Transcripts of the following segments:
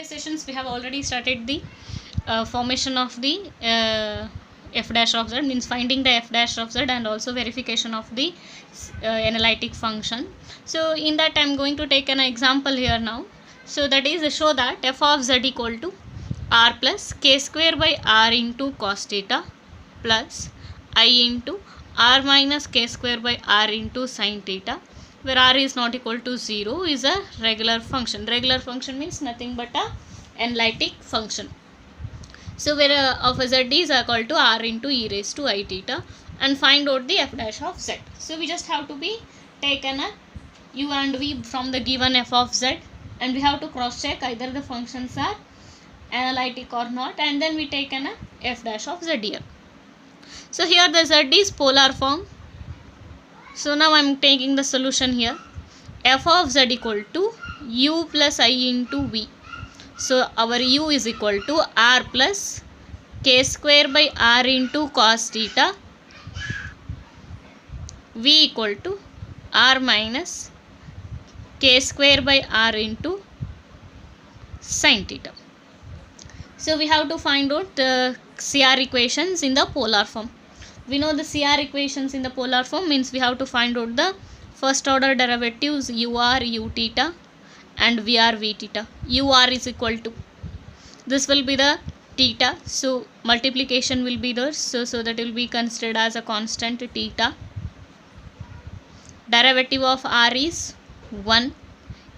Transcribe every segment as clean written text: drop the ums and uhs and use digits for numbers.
Sessions we have already started the formation of the f dash of z, means finding the f dash of z and also verification of the analytic function. So in that I am going to take an example here now. So that is show that f of z equal to r plus k square by r into cos theta plus I into r minus k square by r into sin theta, where r is not equal to 0, is a regular function. Regular function means nothing but a analytic function. So where of z is equal to r into e raised to I theta, and find out the f dash of z. So we just have to be taken a u and v from the given f of z, and we have to cross check either the functions are analytic or not, and then we take an f dash of z here. So here the z is polar form. So now I am taking the solution here. F of z equal to u plus I into v. So our u is equal to r plus k square by r into cos theta, v equal to r minus k square by r into sin theta. So we have to find out the CR equations in the polar form. We know the CR equations in the polar form means we have to find out the first order derivatives ur u theta and vr v theta. Ur is equal to, this will be the theta, so multiplication will be there, so that will be considered as a constant theta. Derivative of r is 1,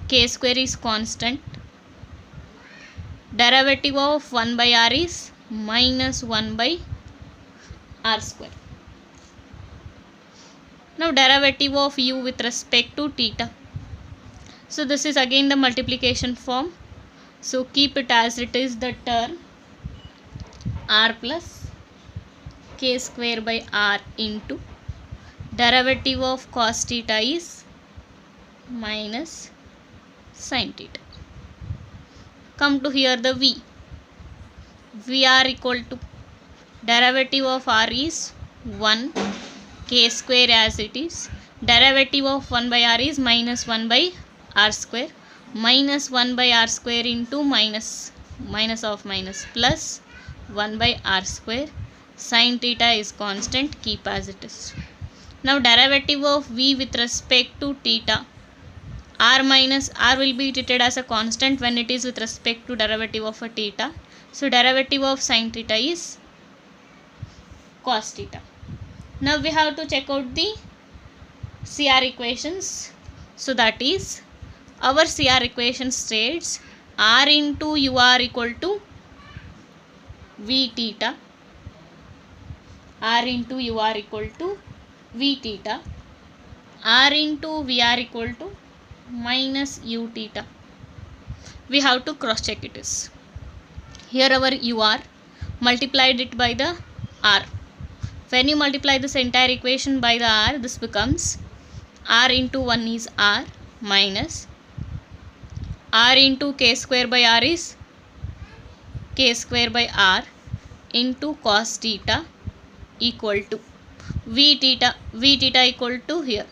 k square is constant. Derivative of 1 by r is minus 1 by r square. Now derivative of u with respect to theta. So this is again the multiplication form. So keep it as it is, the term r plus k square by r into derivative of cos theta is minus sin theta. Come to here the v. Vr equal to derivative of r is 1, k square as it is. Derivative of 1 by r is minus 1 by r square. Minus 1 by r square into minus of minus plus 1 by r square. Sin theta is constant, keep as it is. Now derivative of v with respect to theta. R minus r will be treated as a constant when it is with respect to derivative of a theta. So derivative of sin theta is cos theta. Now we have to check out the CR equations. So that is, our CR equation states r into ur equal to v theta, r into ur equal to v theta, r into vr equal to minus u theta. We have to cross check it is. Here our ur, multiplied it by the r. When you multiply this entire equation by the r, this becomes r into 1 is r minus r into k square by r is k square by r into cos theta equal to v theta equal to here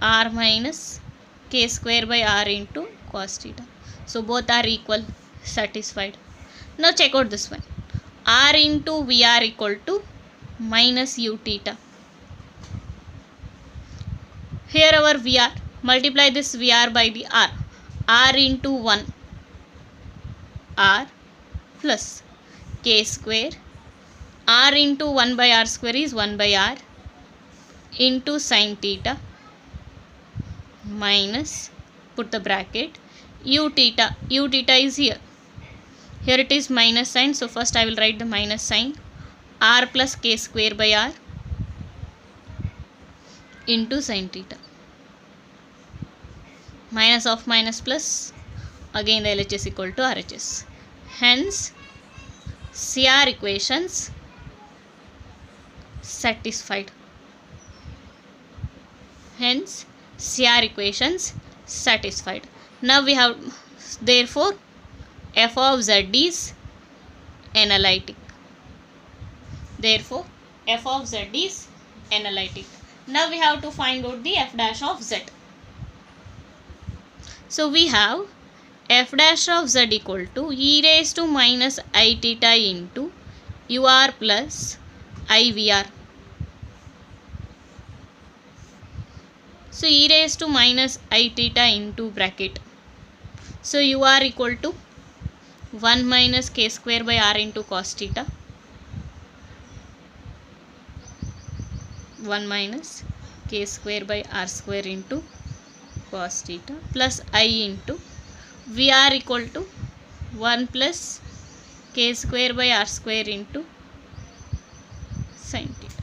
r minus k square by r into cos theta. So both are equal, satisfied. Now check out this one. R into VR equal to minus u theta. Here our VR, multiply this VR by the R. R into 1 R plus k square. R into 1 by R square is 1 by R into sin theta minus, put the bracket, u theta is here. Here it is minus sign, so first I will write the minus sign. R plus k square by r into sin theta. Minus of minus plus, again the LHS equal to RHS. Hence CR equations satisfied. Hence CR equations satisfied. Now we have, therefore f of z is analytic. Therefore f of z is analytic. Now we have to find out the f dash of z. So we have f dash of z equal to e raised to minus I theta into ur plus ivr. So e raised to minus I theta into bracket. So ur equal to 1 minus k square by r into cos theta. 1 minus k square by r square into cos theta plus I into Vr equal to 1 plus k square by r square into sin theta.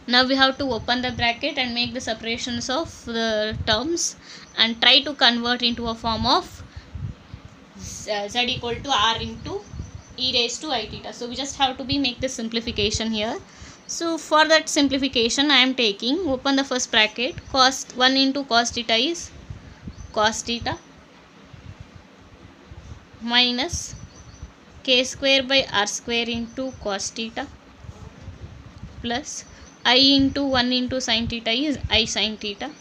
Now we have to open the bracket and make the separations of the terms and try to convert into a form of z equal to r into e raised to I theta. So we just have to make the simplification here. So for that simplification I am taking, open the first bracket, cos 1 into cos theta is cos theta minus k square by r square into cos theta plus I into 1 into sin theta is I sin theta.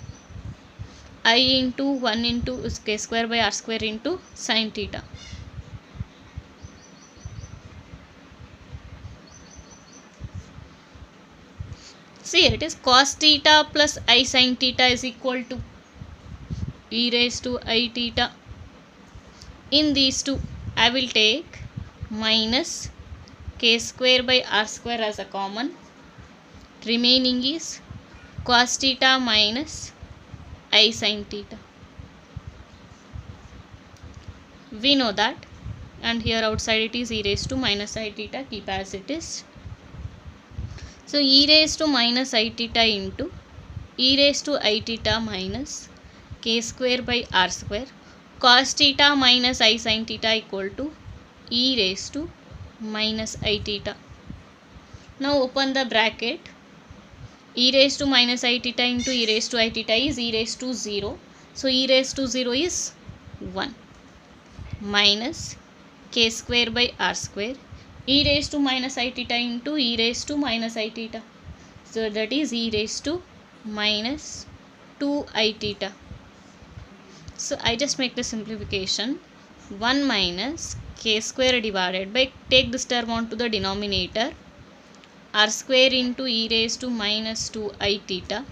I into 1 into k square by r square into sin theta. See, here it is cos theta plus I sin theta is equal to e raised to I theta. In these two, I will take minus k square by r square as a common. Remaining is cos theta minus I sin theta. We know that, and here outside it is e raised to minus I theta, keep as it is. So e raised to minus I theta into e raised to I theta minus k square by r square cos theta minus I sin theta equal to e raised to minus I theta. Now open the bracket. E raised to minus I theta into e raised to I theta is e raised to 0. So e raised to 0 is 1 minus k square by r square e raised to minus I theta into e raised to minus I theta. So that is e raised to minus 2 I theta. So I just make the simplification. 1 minus k square divided by, take this term onto the denominator, r square into e raised to minus 2 I theta.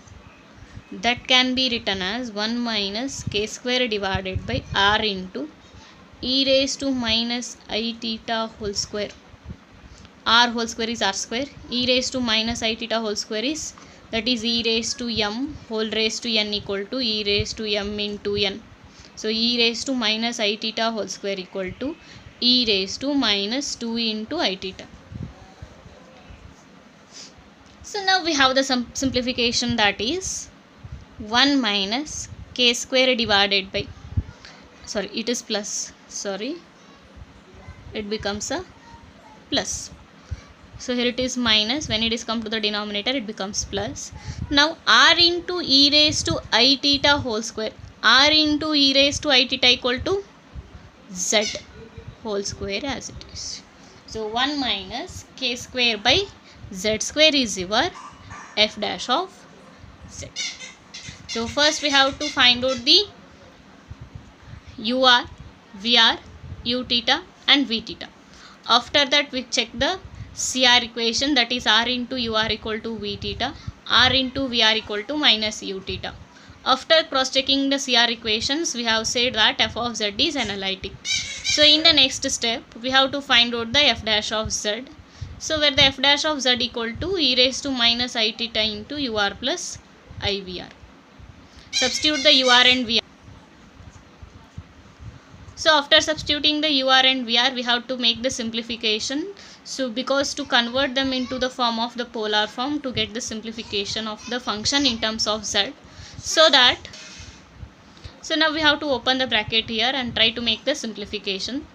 That can be written as 1 minus k square divided by r into e raised to minus I theta whole square. R whole square is r square. E raised to minus I theta whole square is, that is e raised to m whole raised to n equal to e raised to m into n. So e raised to minus I theta whole square equal to e raised to minus 2 into I theta. So now we have the simplification, that is 1 minus k square divided by, sorry, it is plus, sorry, it becomes a plus. So here it is minus, when it is come to the denominator it becomes plus. Now r into e raised to I theta whole square, r into e raised to I theta equal to z whole square as it is. So 1 minus k square by z square is your f dash of z. So first we have to find out the ur, vr, u theta and v theta. After that we check the CR equation, that is r into ur equal to v theta, r into vr equal to minus u theta. After cross checking the CR equations, we have said that f of z is analytic. So in the next step we have to find out the f dash of z. So where the f dash of z equal to e raised to minus I theta into ur plus ivr. Substitute the ur and vr. So after substituting the ur and vr, we have to make the simplification. So because to convert them into the form of the polar form, to get the simplification of the function in terms of z. So now we have to open the bracket here and try to make the simplification.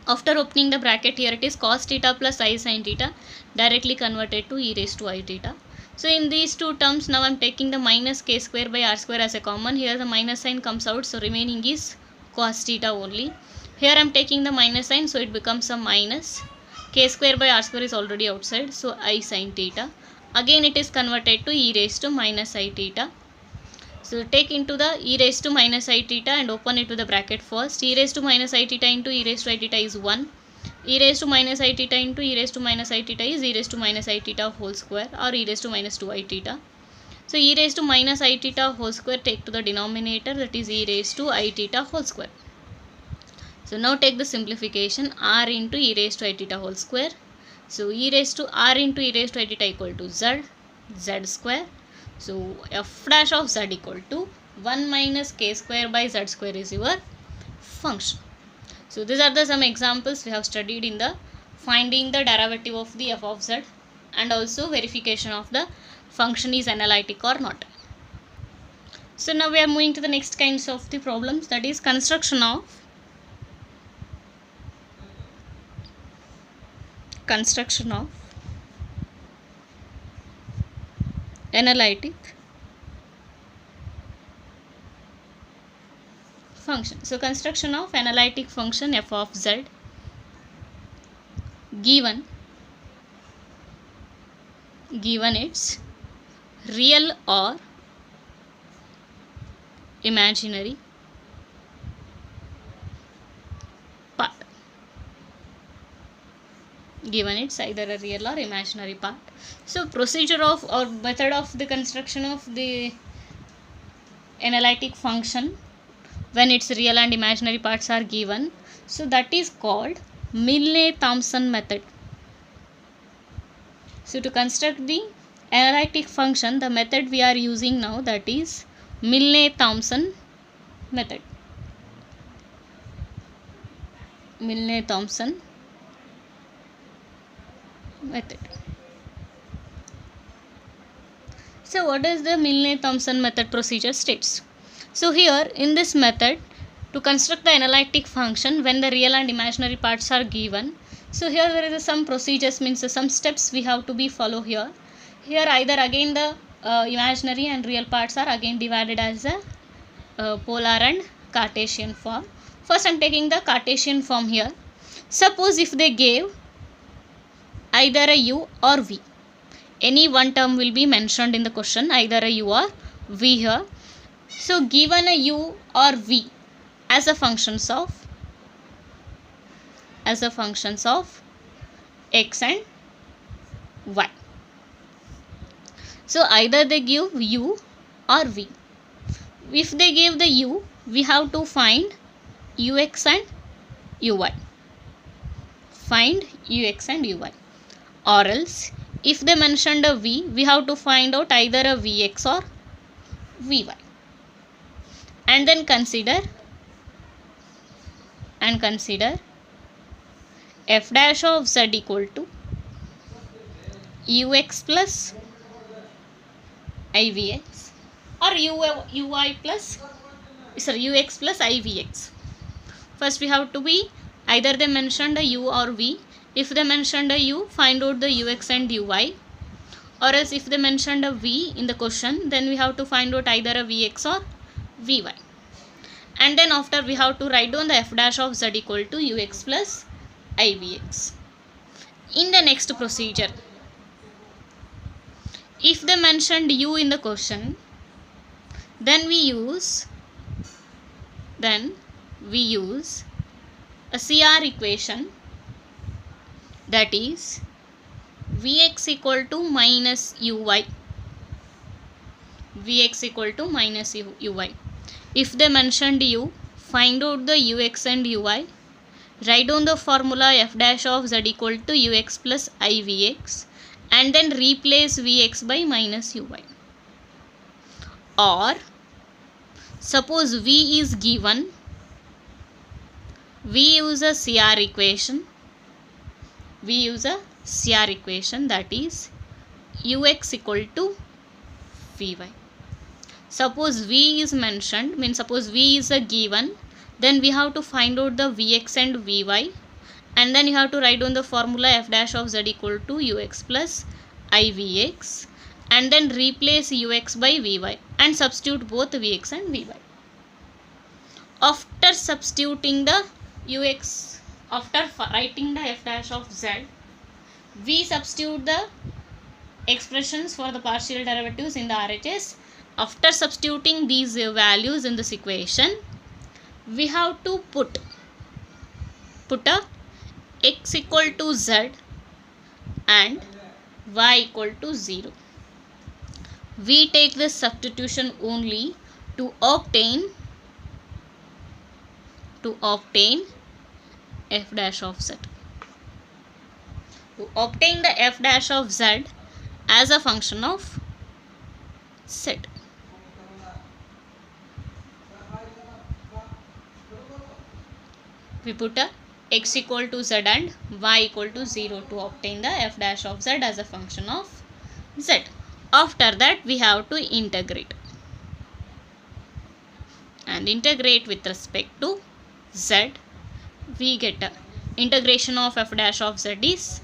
After opening the bracket, here it is cos theta plus I sin theta directly converted to e raised to I theta. So in these two terms, now I am taking the minus k square by r square as a common. Here the minus sign comes out, so remaining is cos theta only. Here I am taking the minus sign, so it becomes a minus. K square by r square is already outside, so I sin theta. Again it is converted to e raised to minus I theta. So take into the e raised to minus I theta and open it to the bracket first. E raised to minus I theta into e raised to I theta is 1. E raised to minus I theta into e raised to minus I theta is e raised to minus I theta whole square or e raised to minus 2 I theta. So e raised to minus I theta whole square take to the denominator, that is e raised to I theta whole square. So now take the simplification, r into e raised to I theta whole square. So e raised to r into e raised to I theta equal to z square. So f dash of z equal to 1 minus k square by z square is your function. So these are the some examples we have studied in the finding the derivative of the f of z and also verification of the function is analytic or not. So now we are moving to the next kinds of the problems, that is construction of analytic function. So construction of analytic function f of z given its real or imaginary part. Given it's either a real or imaginary part. So procedure of or method of the construction of the analytic function when its real and imaginary parts are given, so that is called Milne-Thomson method. So to construct the analytic function, the method we are using now, that is Milne-Thomson method. Milne-Thomson method. So what is the Milne-Thomson method procedure states? So here in this method, to construct the analytic function when the real and imaginary parts are given, so here there is some procedures, means some steps we have to be follow here. Here either again the imaginary and real parts are again divided as a polar and Cartesian form. First I am taking the Cartesian form here. Suppose if they gave either a u or v, any one term will be mentioned in the question, either a u or v here. So given a u or v as a functions of x and y. So either they give u or v. If they give the u, we have to find ux and uy. Find ux and uy. Or else if they mentioned a v, we have to find out either a vx or vy. And then consider f dash of z equal to ux plus ivx or ux plus ivx. First we have to be either they mentioned a u or v. If they mentioned a u, find out the ux and uy. Or else if they mentioned a v in the question, then we have to find out either a vx or vy. And then after we have to write down the f dash of z equal to ux plus ivx. In the next procedure, if they mentioned u in the question, then we use a CR equation, that is vx equal to minus uy. If they mentioned u, find out the ux and uy. Write down the formula f dash of z equal to ux plus ivx and then replace vx by minus uy. Or suppose v is given, we use a CR equation. That is ux equal to vy. Suppose v is mentioned, means suppose v is a given, then we have to find out the vx and vy, and then you have to write down the formula f dash of z equal to ux plus ivx and then replace ux by vy and substitute both vx and vy. After substituting the ux, after writing the f dash of z, we substitute the expressions for the partial derivatives in the RHS After substituting these values in this equation, we have to put a x equal to z and y equal to 0. We take this substitution only to obtain f dash of z. To obtain the f dash of z as a function of z. We put a x equal to z and y equal to 0 to obtain the f dash of z as a function of z. After that, we have to integrate. And integrate with respect to z. We get a integration of f dash of z is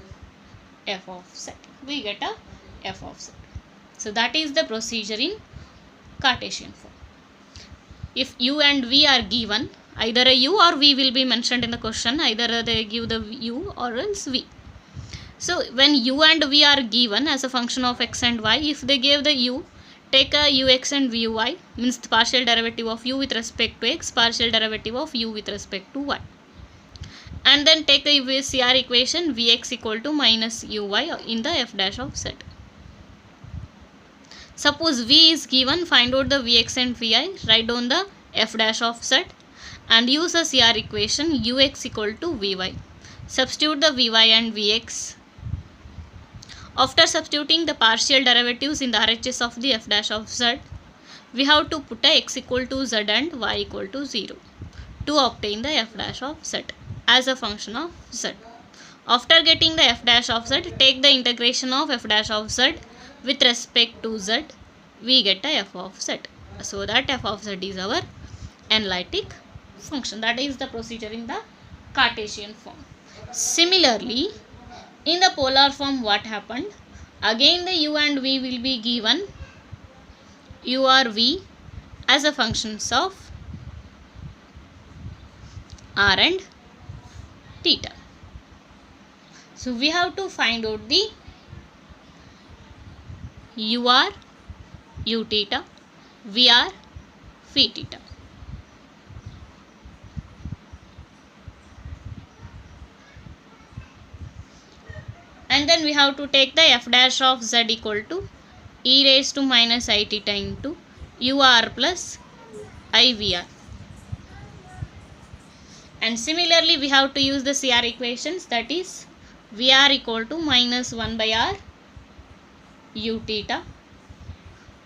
f of z. We get a f of z. So that is the procedure in Cartesian form. If u and v are given, either a u or v will be mentioned in the question. Either they give the u or else v. So when u and v are given as a function of x and y, if they gave the u, take a ux and vy, means the partial derivative of u with respect to x, partial derivative of u with respect to y. And then take a CR equation vx equal to minus uy in the f dash of z. Suppose v is given, find out the vx and vi, write down the f dash of z and use a CR equation ux equal to vy. Substitute the vy and vx. After substituting the partial derivatives in the RHS of the f dash of z, we have to put a x equal to z and y equal to 0 to obtain the f dash of z as a function of z. After getting the f dash of z, take the integration of f dash of z with respect to z, we get a f of z. So that f of z is our analytic function. That is the procedure in the Cartesian form. Similarly, in the polar form, what happened? Again the u and v will be given, u or v as a functions of r and theta. So we have to find out the ur, u theta, vr, phi theta. And then we have to take the f dash of z equal to e raised to minus I theta into ur plus ivr. And similarly, we have to use the CR equations, that is vr equal to minus 1 by r u theta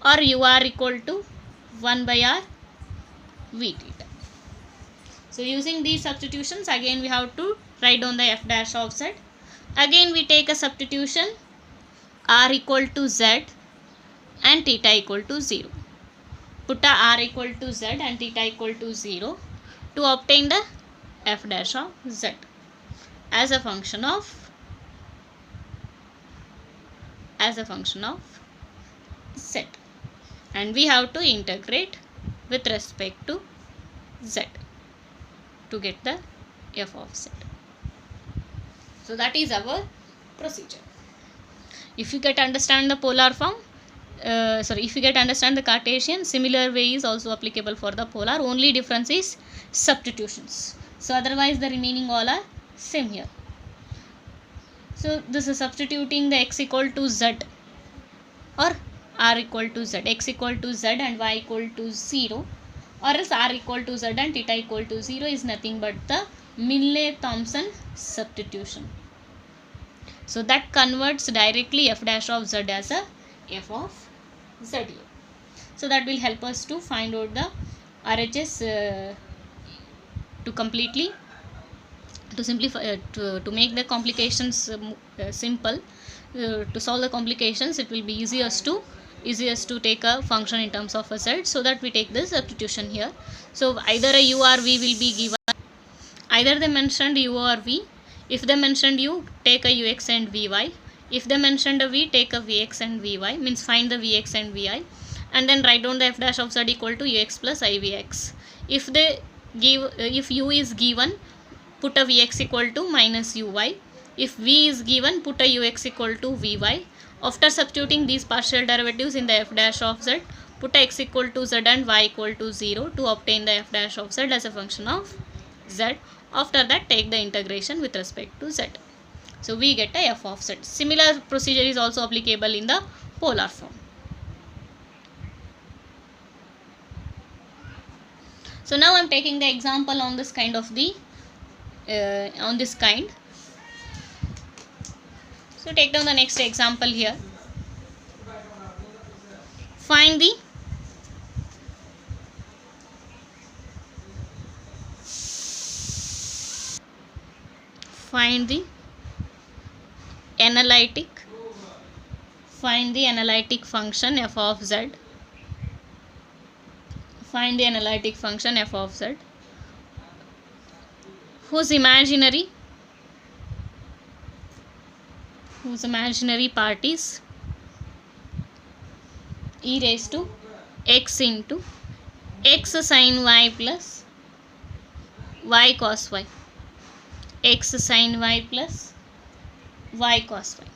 or ur equal to 1 by r v theta. So using these substitutions, again we have to write down the f dash of z. Again we take a substitution r equal to z and theta equal to 0. Put a r equal to z and theta equal to 0 to obtain the f dash of z as a function of z. And we have to integrate with respect to z to get the f of z. So that is our procedure. If you get understand the polar form, if you get understand the Cartesian, similar way is also applicable for the polar. Only difference is substitutions. So otherwise the remaining all are same here. So this is substituting the x equal to z or r equal to z, x equal to z and y equal to 0, or else r equal to z and theta equal to 0 is nothing but the Milne-Thomson substitution. So that converts directly f dash of z as a f of z here. So that will help us to find out the RHS to simplify to make the complications simple. To solve the complications, it will be easiest to take a function in terms of a z, so that we take this substitution here. So either a u or v will be given. Either they mentioned u or v. If they mentioned u, take a ux and vy. If they mentioned a v, take a vx and vy, means find the vx and vi, and then write down the f dash of z equal to ux plus ivx. If they give, if u is given, put a vx equal to minus uy. If v is given, put a ux equal to vy. After substituting these partial derivatives in the f dash of z, put x equal to z and y equal to 0 to obtain the f dash of z as a function of z. After that, take the integration with respect to z. So we get a f of z. Similar procedure is also applicable in the polar form. So now I am taking the example on this kind of the on this kind. So take down the next example here. Find the analytic function f of z. Find the analytic function f of z whose imaginary part is e raised to x into x sin y plus y cos y. X sin y plus y cos y.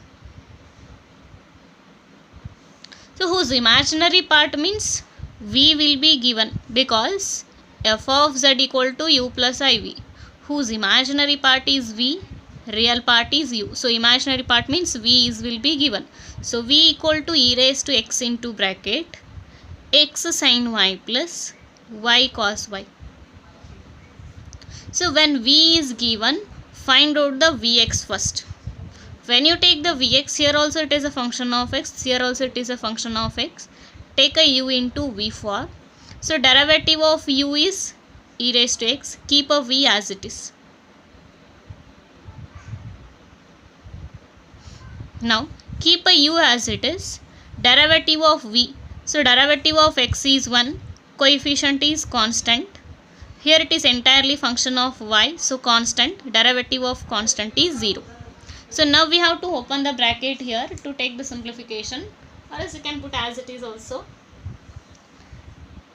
So whose imaginary part means v will be given because f of z equal to u plus iv. Whose imaginary part is v, real part is u. So imaginary part means v will be given. So v equal to e raised to x into bracket x sin y plus y cos y. So when v is given, find out the vx first. When you take the vx, here also it is a function of x, here also it is a function of x. Take a u into v for. So derivative of u is e raised to x. Keep a v as it is. Now keep a u as it is. Derivative of v. So derivative of x is 1. Coefficient is constant. Here it is entirely function of y. So constant. Derivative of constant is 0. So now we have to open the bracket here to take the simplification, or else you can put as it is also.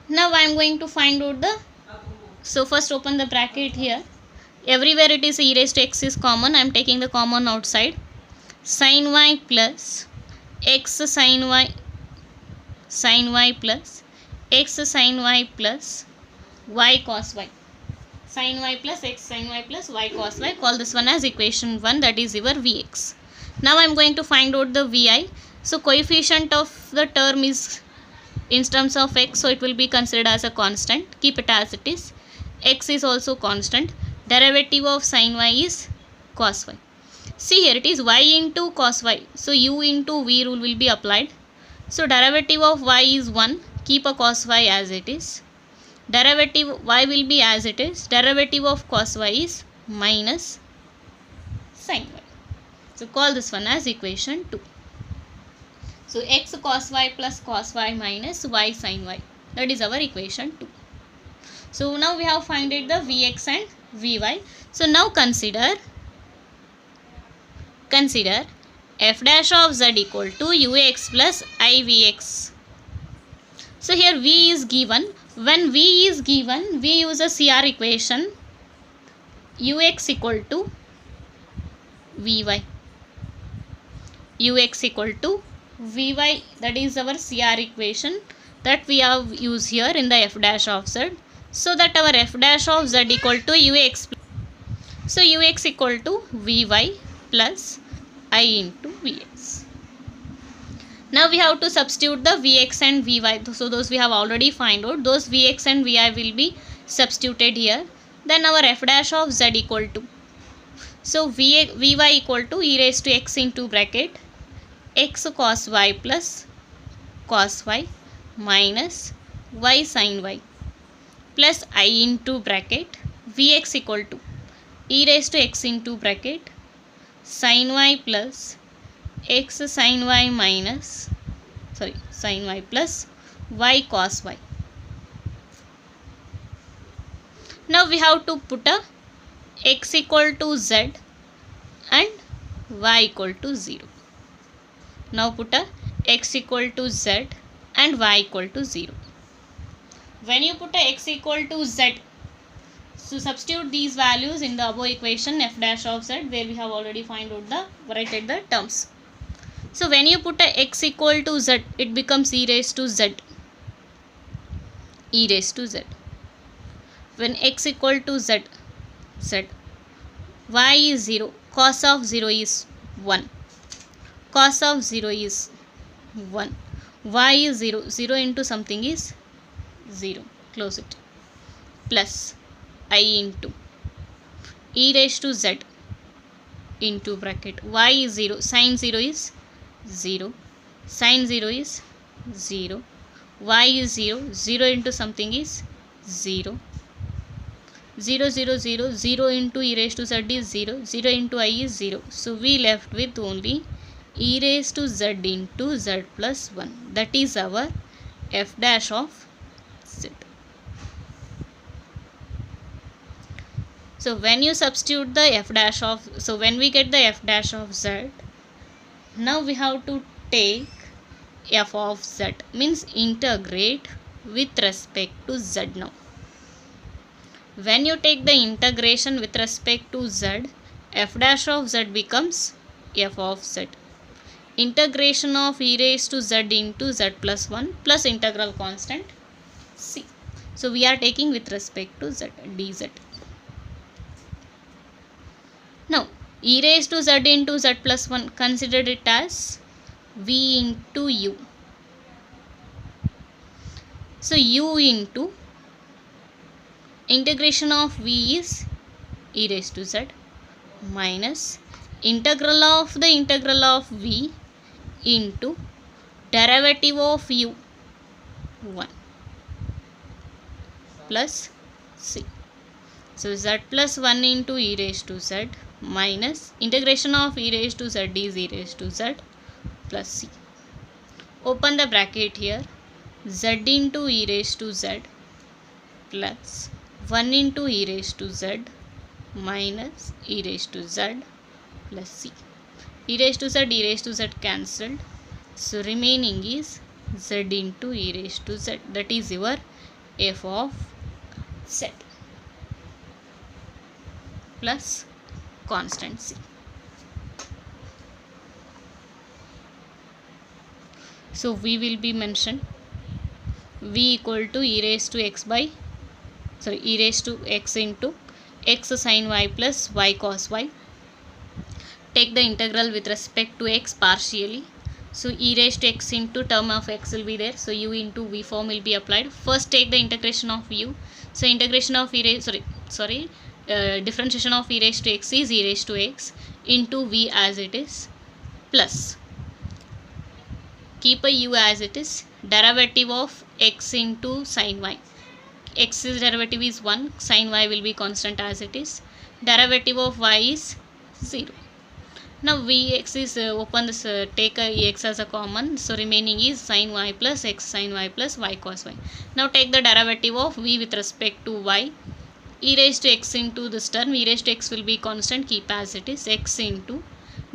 Now I am going to find out the, so first open the bracket here. Everywhere it is e raised to x is common. I am taking the common outside. Sin y plus x sin y plus x sin y plus y cos y. Sin y plus x sin y plus y cos y. Call this one as equation 1, that is your vx. Now I am going to find out the vi. So coefficient of the term is in terms of x, so it will be considered as a constant. Keep it as it is. X is also constant. Derivative of sin y is cos y. See here it is y into cos y. So u into v rule will be applied. So derivative of y is 1. Keep a cos y as it is. Derivative y will be as it is. Derivative of cos y is minus sin y. So call this one as equation 2. So x cos y plus cos y minus y sin y. That is our equation 2. So now we have found it the vx and vy. So now consider f dash of z equal to ux plus ivx. So here v is given. When v is given, we use a CR equation. Ux equal to vy. Ux equal to vy, that is our CR equation that we have used here in the f dash of z. So that our f dash of z equal to ux. So ux equal to vy plus I into vx. Now we have to substitute the vx and vy. So those we have already find out. Those vx and vi will be substituted here. Then our f dash of z equal to. So vy equal to e raised to x into bracket x cos y plus cos y minus y sin y plus I into bracket vx equal to e raised to x into bracket sin y plus x sin y minus sin y plus y cos y. Now we have to put a x equal to z and y equal to 0. Now put a x equal to z and y equal to 0. When you put a x equal to z, so substitute these values in the above equation f dash of z, where we have already find out the write the terms. So when you put a x equal to z, it becomes e raised to z. e raised to z. When x equal to z, y is 0, cos of 0 is 1. Cos of 0 is 1. Y is 0. 0 into something is 0. Close it. Plus I into e raised to z into bracket. Y is 0. Sin 0 is 0. Sin 0 is 0. Y is 0. 0 into something is 0. 0, 0, 0, 0 into e raised to z is 0, 0 into I is 0. So we left with only e raised to z into z plus 1. That is our f dash of z. So when you substitute the f dash of, so when we get the f dash of z, now we have to take f of z, means integrate with respect to z now. When you take the integration with respect to z, f dash of z becomes f of z. Integration of e raised to z into z plus 1 plus integral constant c. So we are taking with respect to z, dz. Now e raised to z into z plus 1, consider it as v into u. So u into integration of v is e raised to z minus integral of the integral of v into derivative of u 1 plus c. So z plus 1 into e raised to z minus integration of e raised to z is e raised to z plus c. Open the bracket here. Z into e raised to z plus 1 into e raised to z minus e raised to z plus c. E raised to z cancelled. So remaining is z into e raised to z. That is your f of z plus constant c. So we will be mentioned v equal to e raised to x into x sin y plus y cos y. Take the integral with respect to x partially. So e raised to x into term of x will be there. So u into v form will be applied. First take the integration of u. So integration of differentiation of e raised to x is e raised to x into v as it is plus, keep a u as it is, derivative of x into sin y. X's derivative is 1, sin y will be constant as it is. Derivative of y is 0. Now vx is open this, take a x as a common. So remaining is sin y plus x sin y plus y cos y. Now take the derivative of v with respect to y. E raised to x into this term, e raised to x will be constant, keep as it is, x into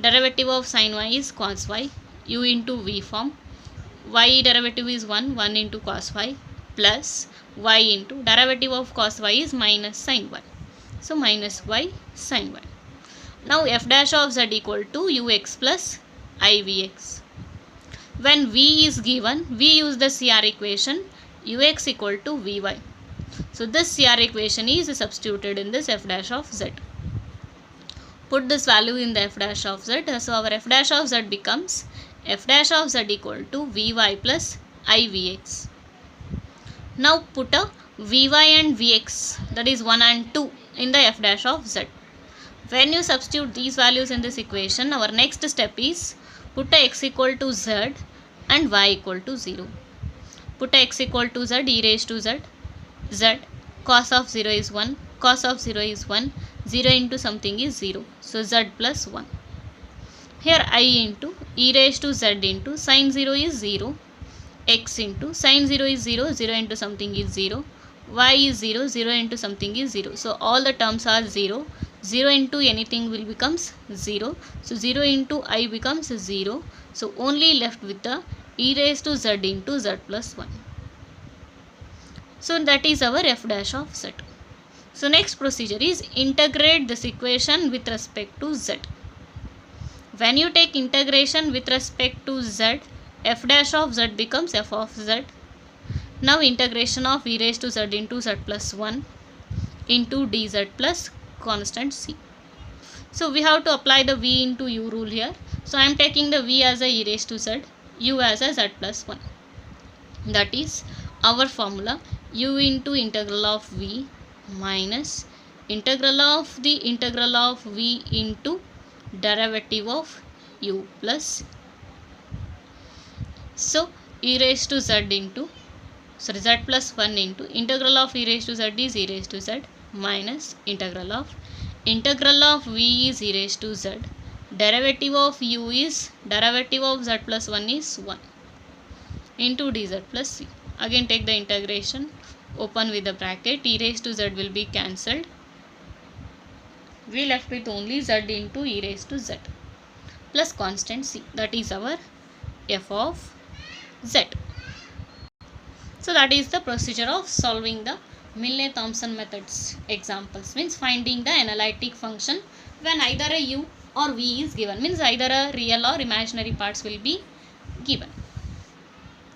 derivative of sin y is cos y, u into v form, y derivative is 1, 1 into cos y plus y into derivative of cos y is minus sin y. So minus y sin y. Now f dash of z equal to ux plus ivx. When v is given, we use the CR equation ux equal to vy. So this CR equation is substituted in this f dash of z. Put this value in the f dash of z. So our f dash of z becomes f dash of z equal to vy plus ivx. Now put a vy and vx, that is 1 and 2, in the f dash of z. When you substitute these values in this equation, our next step is put a x equal to z and y equal to 0. Put a x equal to z, e raised to z, z, cos of 0 is 1, cos of 0 is 1, 0 into something is 0. So z plus 1. Here I into e raised to z into sin 0 is 0, x into sin 0 is 0, 0 into something is 0, y is 0, 0 into something is 0. So all the terms are 0. 0 into anything will becomes 0. So 0 into I becomes 0. So only left with the e raised to z into z plus 1. So that is our f dash of z. So next procedure is integrate this equation with respect to z. When you take integration with respect to z, f dash of z becomes f of z. Now integration of e raised to z into z plus 1 into dz plus constant c. So we have to apply the v into u rule here. So I am taking the v as a e raised to z, u as a z plus 1. That is our formula, u into integral of v minus integral of the integral of v into derivative of u plus. So e raised to z into, sorry, z plus 1 into integral of e raised to z is e raised to z minus integral of v is e raised to z, derivative of u is derivative of z plus 1 is 1 into dz plus c. Again take the integration, open with the bracket, e raised to z will be cancelled. We left with only z into e raised to z plus constant c, that is our f of z. So that is the procedure of solving the Milne-Thomson methods examples, means finding the analytic function when either a u or v is given, means either a real or imaginary parts will be given.